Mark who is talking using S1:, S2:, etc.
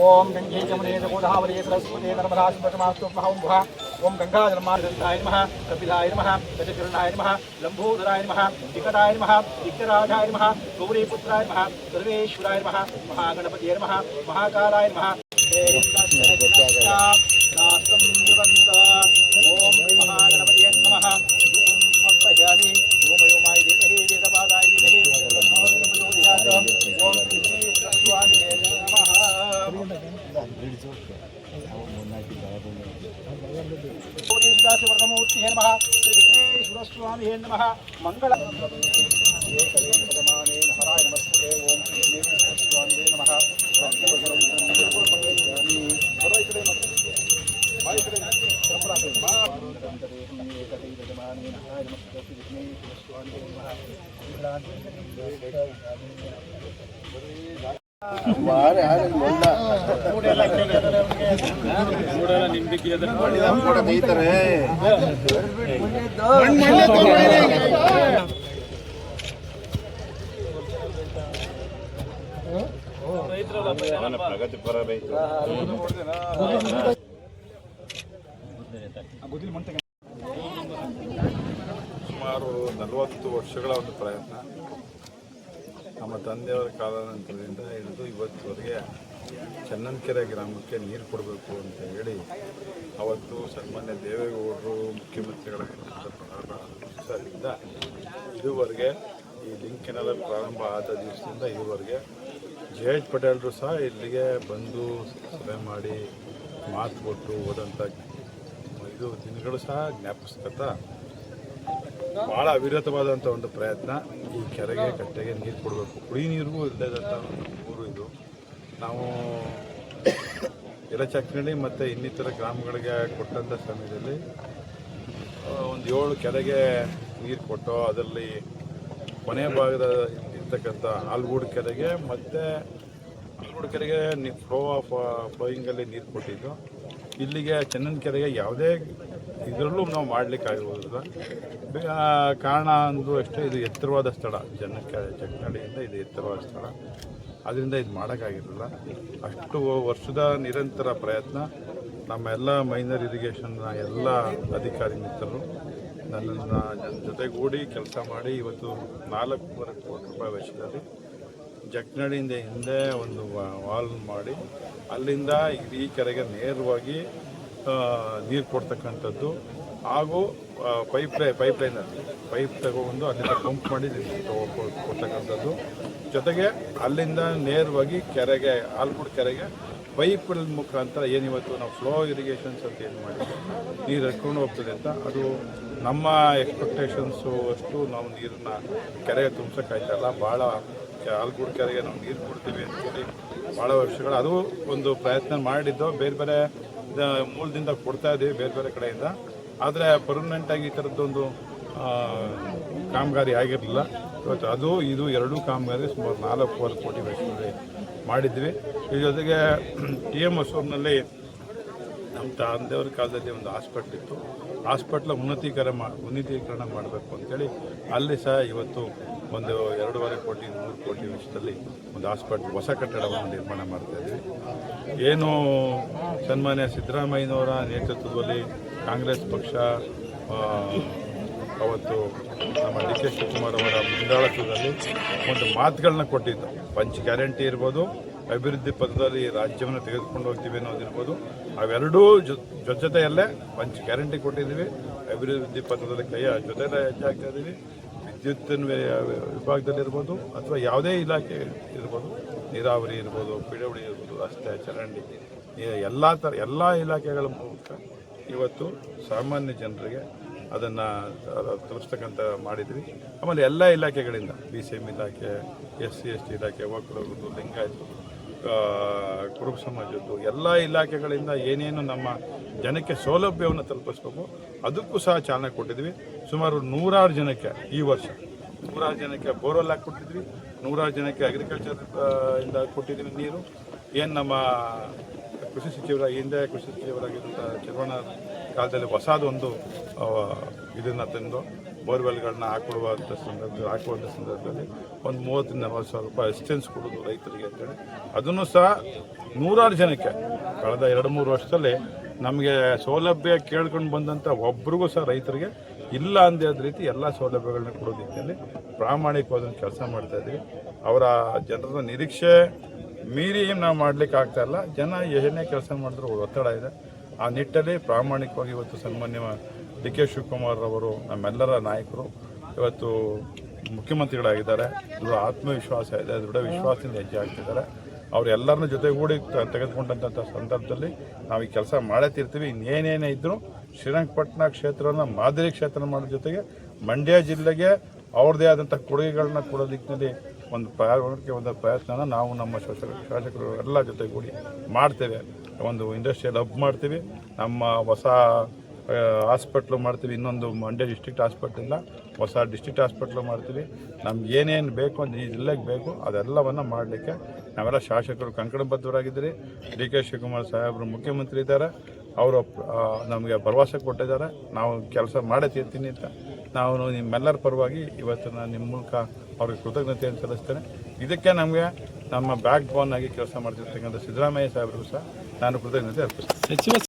S1: ओम गंगे जमुने गोदावरी सरस्वती नर्मदा सिंधु महाभुः ओम गंगा जलमार्गाय नमः कपिलाय नमः गजकिरणाय नमः लंबोदराय नमः विकटाय नमः विघ्नराजाय नमः गौरीपुत्राय नमः सर्वेश्वराय नमः महागणपतये नमः महाकालाय नमः ओम महागणपतये नमः समर्पयामि ओम योमाय देवहि वेदपादाय देवहि ओम स्वामी सदाशिवमूर्ति नमः श्री विघ्नेश्वर स्वामी नमः मंगल हराय नमस्ते ओम विघ्नेश्वर स्वामी नमः
S2: ಪ್ರಗತಿಪರ ರೈತರು ಸುಮಾರು 40 ವರ್ಷಗಳ ಒಂದು ಪ್ರಯತ್ನ ನಮ್ಮ ತಂದೆಯವರ ಕಾಲದ ನಂತರದಿಂದ ಹಿಡಿದು ಇವತ್ತುವರೆಗೆ ಚನ್ನನಕೆರೆ ಗ್ರಾಮಕ್ಕೆ ನೀರು ಕೊಡಬೇಕು ಅಂತ ಹೇಳಿ ಅವತ್ತು ಸನ್ಮಾನ್ಯ ದೇವೇಗೌಡರು ಮುಖ್ಯಮಂತ್ರಿಗಳ ಸರಿಂದ ಇದುವರೆಗೆ ಈ ಲಿಂಕ್ ಕೆನಾಲ್ ಪ್ರಾರಂಭ ಆದ ದಿವಸದಿಂದ ಇದುವರೆಗೆ ಜೆ.ಎಚ್. ಪಟೇಲ್ರು ಸಹ ಇಲ್ಲಿಗೆ ಬಂದು ಸಭೆ ಮಾಡಿ ಮಾತು ಕೊಟ್ಟು ಹೋದಂಥ ಇದು ದಿನಗಳು ಸಹ ಜ್ಞಾಪಿಸ್ಕೊತಾ ಭಾಳ ಅವಿರತವಾದಂಥ ಒಂದು ಪ್ರಯತ್ನ ಈ ಕೆರೆಗೆ ಕಟ್ಟೆಗೆ ನೀರು ಕೊಡಬೇಕು. ಕುಡಿ ನೀರಿಗೂ ಇಲ್ಲದಂಥ ಊರು ಇದು. ನಾವು ಯಲಚಕ್ನಳ್ಳಿ ಮತ್ತು ಇನ್ನಿತರ ಗ್ರಾಮಗಳಿಗೆ ಕೊಟ್ಟಂಥ ಸಮಯದಲ್ಲಿ ಒಂದು 7 ಕೆರೆಗೆ ನೀರು ಕೊಟ್ಟು ಅದರಲ್ಲಿ ಕೊನೆಯ ಭಾಗದ ಇರ್ತಕ್ಕಂಥ ಆಲ್ಗೂಡು ಕೆರೆಗೆ ಮತ್ತು ಆಲ್ಗೂಡು ಕೆರೆಗೆ ಫ್ಲೋಯಿಂಗಲ್ಲಿ ನೀರು ಕೊಟ್ಟಿದ್ದು. ಇಲ್ಲಿಗೆ ಚನ್ನನಕೆರೆಗೆ ಯಾವುದೇ ಇದರಲ್ಲೂ ನಾವು ಮಾಡಲಿಕ್ಕಾಗಿರೋದಿಲ್ಲ. ಕಾರಣ ಅಂದು ಅಷ್ಟೇ, ಇದು ಎತ್ತರವಾದ ಸ್ಥಳ. ಚಕ್ನಳ್ಳಿಯಿಂದ ಇದು ಎತ್ತರವಾದ ಸ್ಥಳ, ಅದರಿಂದ ಇದು ಮಾಡೋಕ್ಕಾಗಿರಲಿಲ್ಲ. ಅಷ್ಟು ವರ್ಷದ ನಿರಂತರ ಪ್ರಯತ್ನ ನಮ್ಮ ಎಲ್ಲ ಮೈನರ್ ಇರಿಗೇಷನ್ನ ಎಲ್ಲ ಅಧಿಕಾರಿ ಮಿತ್ರರು ನನ್ನ ಜೊತೆಗೂಡಿ ಕೆಲಸ ಮಾಡಿ ಇವತ್ತು 4.25 ಕೋಟಿ ರೂಪಾಯಿ ವೆಚ್ಚದಲ್ಲಿ ಜಕ್ನಳ್ಳಿಯಿಂದ ಹಿಂದೆ ಒಂದು ವಾಲ್ ಮಾಡಿ ಅಲ್ಲಿಂದ ಈ ಕೆರೆಗೆ ನೇರವಾಗಿ ನೀರು ಕೊಡ್ತಕ್ಕಂಥದ್ದು ಹಾಗೂ ಪೈಪ್ಲೈನಲ್ಲಿ ಪೈಪ್ ತಗೊಂಡು ಅಲ್ಲಿಂದ ಪಂಪ್ ಮಾಡಿ ಕೊಡ್ತಕ್ಕಂಥದ್ದು. ಜೊತೆಗೆ ಅಲ್ಲಿಂದ ನೇರವಾಗಿ ಕೆರೆಗೆ ಆಲ್ಗೂಡು ಕೆರೆಗೆ ಪೈಪ್ ಮುಖಾಂತರ ಏನಿವತ್ತು ನಾವು ಫ್ಲೋ ಇರಿಗೇಷನ್ಸ್ ಅಂತ ಏನು ಮಾಡಿದ್ವಿ ನೀರು ಹರ್ಕೊಂಡು ಹೋಗ್ತದೆ ಅಂತ, ಅದು ನಮ್ಮ ಎಕ್ಸ್ಪೆಕ್ಟೇಷನ್ಸು ಅಷ್ಟು ನಾವು ನೀರನ್ನ ಕೆರೆಗೆ ತುಂಬಿಸೋಕ್ಕಾಯ್ತಲ್ಲ. ಭಾಳ ಆಲ್ಗೂಡು ಕೆರೆಗೆ ನಾವು ನೀರು ಕೊಡ್ತೀವಿ ಅಂತೇಳಿ ಭಾಳ ವರ್ಷಗಳು ಅದು ಒಂದು ಪ್ರಯತ್ನ ಮಾಡಿದ್ದು. ಬೇರೆ ಬೇರೆ ಮೂಲದಿಂದ ಕೊಡ್ತಾ ಇದ್ದೀವಿ ಬೇರೆ ಬೇರೆ ಕಡೆಯಿಂದ. ಆದರೆ ಪರ್ಮನೆಂಟಾಗಿ ಈ ಥರದ್ದೊಂದು ಕಾಮಗಾರಿ ಆಗಿರಲಿಲ್ಲ. ಇವತ್ತು ಅದು ಇದು ಎರಡೂ ಕಾಮಗಾರಿ ಸುಮಾರು 4.25 ಕೋಟಿ ವೆಚ್ಚದಲ್ಲಿ ಮಾಡಿದ್ವಿ. ಈ ಜೊತೆಗೆ TM ಹೊಸೂರಿನಲ್ಲಿ ನಮ್ಮ ತಂದೆಯವ್ರ ಕಾಲದಲ್ಲಿ ಒಂದು ಹಾಸ್ಪಿಟ್ಲ್ ಇತ್ತು. ಹಾಸ್ಪಿಟ್ಲ ಉನ್ನತೀಕರಣ ಮಾಡಬೇಕು ಅಂತೇಳಿ ಅಲ್ಲಿ ಸಹ ಇವತ್ತು ಒಂದು 2.25 ಕೋಟಿ 3 ಕೋಟಿ ವೆಚ್ಚದಲ್ಲಿ ಒಂದು ಹಾಸ್ಪಿಟ್ಲ್ ಹೊಸ ಕಟ್ಟಡವನ್ನು ನಿರ್ಮಾಣ ಮಾಡ್ತಾಯಿದ್ವಿ. ಏನು ಸನ್ಮಾನ್ಯ ಸಿದ್ದರಾಮಯ್ಯನವರ ನೇತೃತ್ವದಲ್ಲಿ ಕಾಂಗ್ರೆಸ್ ಪಕ್ಷ ಅವತ್ತು ನಮ್ಮ ಡಿ.ಕೆ. ಶಿವಕುಮಾರ್ ಅವರ ಮುಂದಾಳತ್ವದಲ್ಲಿ ಒಂದು ಮಾತುಗಳನ್ನ ಕೊಟ್ಟಿದ್ದು. ಪಂಚ ಗ್ಯಾರಂಟಿ ಇರ್ಬೋದು, ಅಭಿವೃದ್ಧಿ ಪಥದಲ್ಲಿ ರಾಜ್ಯವನ್ನು ತೆಗೆದುಕೊಂಡು ಹೋಗ್ತೀವಿ ಅನ್ನೋದಿರ್ಬೋದು. ಅವೆರಡೂ ಜೊತೆಯಲ್ಲೇ ಪಂಚ ಗ್ಯಾರಂಟಿ ಕೊಟ್ಟಿದ್ದೀವಿ, ಅಭಿವೃದ್ಧಿ ಪಥದಲ್ಲಿ ಜೊತೆಯಲ್ಲೇ ಹೆಜ್ಜೆ ಹಾಕ್ತಾ ಇದ್ದೀವಿ. ವಿದ್ಯುತ್ತಿನ ವಿಭಾಗದಲ್ಲಿರ್ಬೋದು ಅಥವಾ ಯಾವುದೇ ಇಲಾಖೆ ಇರ್ಬೋದು, ನೀರಾವರಿ ಇರ್ಬೋದು, ಪಿಡಬ್ಲ್ಯೂ ಇರ್ಬೋದು, ರಸ್ತೆ, ಚರಂಡಿ, ಎಲ್ಲ ಇಲಾಖೆಗಳ ಮೂಲಕ ಇವತ್ತು ಸಾಮಾನ್ಯ ಜನರಿಗೆ ಅದನ್ನು ತಲುಪಿಸ್ತಕ್ಕಂಥ ಮಾಡಿದ್ವಿ. ಆಮೇಲೆ ಎಲ್ಲ ಇಲಾಖೆಗಳಿಂದ BCM ಇಲಾಖೆ, SC/ST ಇಲಾಖೆ, ಒಕ್ಕಲಿಗರದು, ಲಿಂಗಾಯತರು, ಕುರುಬ ಸಮಾಜದ್ದು ಎಲ್ಲ ಇಲಾಖೆಗಳಿಂದ ಏನೇನು ನಮ್ಮ ಜನಕ್ಕೆ ಸೌಲಭ್ಯವನ್ನು ತಲುಪಿಸ್ಬೇಕು ಅದಕ್ಕೂ ಸಹ ಚಾಲನೆ ಕೊಟ್ಟಿದ್ವಿ. ಸುಮಾರು 100 ಜನಕ್ಕೆ ಈ ವರ್ಷ 100 ಜನಕ್ಕೆ ಬೋರ್ವೆಲ್ ಹಾಕಿ ಕೊಟ್ಟಿದ್ವಿ, 100 ಜನಕ್ಕೆ ಅಗ್ರಿಕಲ್ಚರ್ ಇಂದ ಕೊಟ್ಟಿದ್ವಿ ನೀರು. ಏನು ನಮ್ಮ ಕೃಷಿ ಸಚಿವರಾಗಿದ್ದಂಥ ಚರ್ವಣ ಕಾಲದಲ್ಲಿ ಹೊಸದೊಂದು ಇದನ್ನು ತಂದು ಬೋರ್ವೆಲ್ಗಳನ್ನ ಹಾಕುವಂಥ ಸಂದರ್ಭದಲ್ಲಿ ಒಂದು 30-40 ಸಾವಿರ ರೂಪಾಯಿ ಅಸಿಸ್ಟೆನ್ಸ್ ಕೊಡೋದು ರೈತರಿಗೆ ಅಂತೇಳಿ ಅದನ್ನು ಸಹ ನೂರಾರು ಜನಕ್ಕೆ ಕಳೆದ 2-3 ವರ್ಷದಲ್ಲಿ ನಮಗೆ ಸೌಲಭ್ಯ ಕೇಳ್ಕೊಂಡು ಬಂದಂಥ ಒಬ್ರಿಗೂ ಸಹ ರೈತರಿಗೆ ಇಲ್ಲ ಅಂದ ರೀತಿ ಎಲ್ಲ ಸೌಲಭ್ಯಗಳನ್ನ ಕೊಡೋ ನಿಟ್ಟಿನಲ್ಲಿ ಪ್ರಾಮಾಣಿಕವಾದ ಕೆಲಸ ಮಾಡ್ತಾಯಿದ್ವಿ. ಅವರ ಜನರ ನಿರೀಕ್ಷೆ ಮೀರಿ ನಾವು ಮಾಡಲಿಕ್ಕೆ ಆಗ್ತಾ ಇಲ್ಲ. ಜನ ಏನೇ ಕೆಲಸ ಮಾಡಿದ್ರು ಒತ್ತಡ ಇದೆ. ಆ ನಿಟ್ಟಲ್ಲಿ ಪ್ರಾಮಾಣಿಕವಾಗಿ ಇವತ್ತು ಸನ್ಮಾನ್ಯ ಡಿ ಕೆ ಶಿವಕುಮಾರ್ ಅವರು ನಮ್ಮೆಲ್ಲರ ನಾಯಕರು ಇವತ್ತು ಮುಖ್ಯಮಂತ್ರಿಗಳಾಗಿದ್ದಾರೆ. ದೃಢ ಆತ್ಮವಿಶ್ವಾಸ ಇದೆ, ದೃಢ ವಿಶ್ವಾಸದಿಂದ ಹೆಜ್ಜೆ ಆಗ್ತಿದ್ದಾರೆ. ಅವರೆಲ್ಲರನ್ನ ಜೊತೆಗೂಡಿ ತೆಗೆದುಕೊಂಡಂಥ ಸಂದರ್ಭದಲ್ಲಿ ನಾವು ಈ ಕೆಲಸ ಮಾಡೇ ತೀರ್ತೀವಿ. ಇನ್ನೇನೇನೇ ಇದ್ದರೂ ಶ್ರೀರಂಗಪಟ್ಟಣ ಕ್ಷೇತ್ರನ ಮಾದರಿ ಕ್ಷೇತ್ರ ಮಾಡೋ ಜೊತೆಗೆ ಮಂಡ್ಯ ಜಿಲ್ಲೆಗೆ ಅವ್ರದ್ದೇ ಆದಂಥ ಕೊಡುಗೆಗಳನ್ನ ಕೊಡೋ ದಿಕ್ಕಿನಲ್ಲಿ ಒಂದು ಪ್ರಯತ್ನನ ನಾವು ನಮ್ಮ ಶಾಸಕರು ಎಲ್ಲ ಜೊತೆಗೂಡಿ ಮಾಡ್ತೇವೆ. ಒಂದು ಇಂಡಸ್ಟ್ರಿಯಲ್ ಹಬ್ ಮಾಡ್ತೀವಿ, ನಮ್ಮ ಹೊಸ ಹಾಸ್ಪಿಟ್ಲು ಮಾಡ್ತೀವಿ, ಇನ್ನೊಂದು ಮಂಡ್ಯ ಡಿಸ್ಟ್ರಿಕ್ಟ್ ಹಾಸ್ಪಿಟ್ಲಿಲ್ಲ ಹೊಸ ಡಿಸ್ಟ್ರಿಕ್ಟ್ ಹಾಸ್ಪಿಟ್ಲು ಮಾಡ್ತೀವಿ. ನಮ್ಗೆ ಏನೇನು ಬೇಕು ಅಂತ ಈ ಜಿಲ್ಲೆಗೆ ಬೇಕು ಅದೆಲ್ಲವನ್ನು ಮಾಡಲಿಕ್ಕೆ ನಾವೆಲ್ಲ ಶಾಸಕರು ಕಂಕಣಬದ್ಧರಾಗಿದ್ದೀರಿ. ಡಿ ಕೆ ಶಿವಕುಮಾರ್ ಸಾಹೇಬರು ಮುಖ್ಯಮಂತ್ರಿ ಇದ್ದಾರೆ, ಅವರು ನಮಗೆ ಭರವಸೆ ಕೊಟ್ಟಿದ್ದಾರೆ. ನಾವು ಕೆಲಸ ಮಾಡೇ ತೀರ್ತೀನಿ ಅಂತ ನಾವು ನಿಮ್ಮೆಲ್ಲರ ಪರವಾಗಿ ಇವತ್ತು ನಾನು ನಿಮ್ಮ ಮೂಲಕ ಅವ್ರಿಗೆ ಕೃತಜ್ಞತೆಯನ್ನು ಸಲ್ಲಿಸ್ತೇನೆ. ಇದಕ್ಕೆ ನಮಗೆ ನಮ್ಮ ಬ್ಯಾಕ್ ಬೋನ್ ಆಗಿ ಕೆಲಸ ಮಾಡ್ತಿರ್ತಕ್ಕಂಥ ಸಿದ್ದರಾಮಯ್ಯ ಸಾಹೇಬರಿಗೂ ಸಹ ನಾನು ಕೃತಜ್ಞತೆ ಅರ್ಪಿಸ್ತೇನೆ.